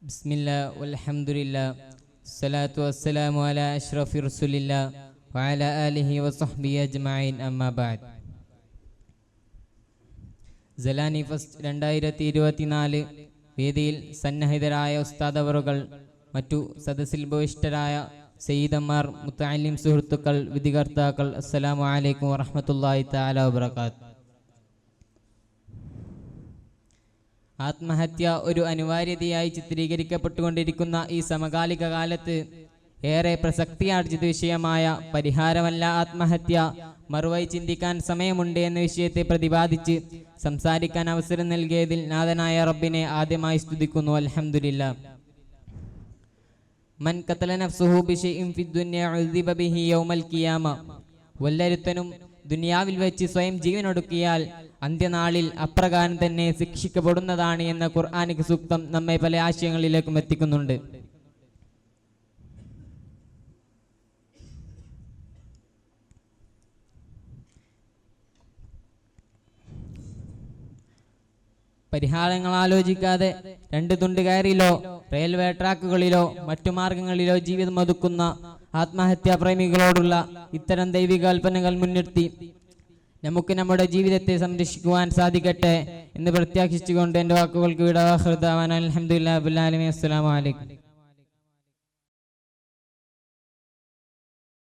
ബിസ്മില്ലാ വൽഹംദുലില്ലാ സ്വലാത്തു വസ്സലാമു അലാ അഷ്റഫി റസൂലില്ലാ വഅലാ ആലിഹി വസഹ്ബിഹി അജ്മഈൻ അമ്മാ ബഅദ്. സലാനി ഫസ്റ്റ് 2024 വേദിയിൽ സന്നിഹിതരായ ഉസ്താദ് അവറുകൾ, മറ്റു സദസ്സിൽ ഉപവിഷ്ടരായ സയ്യിദന്മാർ, മുത്തഅല്ലിം സുഹൃത്തുക്കൾ, വിധികർത്താക്കൾ, അസ്സലാമു അലൈക്കും വറഹ്മത്തുള്ളാഹി തആല വബറകാത്ത്. ആത്മഹത്യ ഒരു അനിവാര്യതയായി ചിത്രീകരിക്കപ്പെട്ടുകൊണ്ടിരിക്കുന്ന ഈ സമകാലിക കാലത്ത് ഏറെ പ്രസക്തിയാർജിത വിഷയമായ പരിഹാരമല്ല ആത്മഹത്യ, മറുവഴി ചിന്തിക്കാൻ സമയമുണ്ട് എന്ന വിഷയത്തെ പ്രതിപാദിച്ച് സംസാരിക്കാൻ അവസരം നൽകിയതിൽ നാഥനായ റബ്ബിനെ ആദ്യമായി സ്തുതിക്കുന്നു. അൽഹംദുലില്ലാ. മൻ ഖതല നഫ്സുഹു ബിശൈഇൻ ഫിദ്ദുനിയ ഉദിബ ബിഹി യൗമൽ ഖിയാമ. വല്ലൊരുത്തനും ദുനിയാവിൽ വെച്ച് സ്വയം ജീവനൊടുക്കിയാൽ അന്ത്യനാളിൽ അപ്രകാരം തന്നെ ശിക്ഷിക്കപ്പെടുന്നതാണ് എന്ന ഖുർആനിക സൂക്തം നമ്മെ പല ആശയങ്ങളിലേക്കും എത്തിക്കുന്നുണ്ട്. പരിഹാരങ്ങൾ ആലോചിക്കാതെ രണ്ട് തുണ്ട് കയറിലോ റെയിൽവേ ട്രാക്കുകളിലോ മറ്റു മാർഗങ്ങളിലോ ജീവിതം ഒതുക്കുന്ന ആത്മഹത്യാ പ്രേമികളോടുള്ള ഇത്തരം ദൈവികൽപ്പനകൾ മുൻനിർത്തി നമുക്ക് നമ്മുടെ ജീവിതത്തെ സംരക്ഷിക്കുവാൻ സാധിക്കട്ടെ എന്ന് പ്രത്യാശിച്ചുകൊണ്ട് എൻ്റെ വാക്കുകൾക്ക് വിട. അൽഹംദുലില്ലാഹി റബ്ബിൽ ആലമീൻ. അസ്സലാമു അലൈക്കും.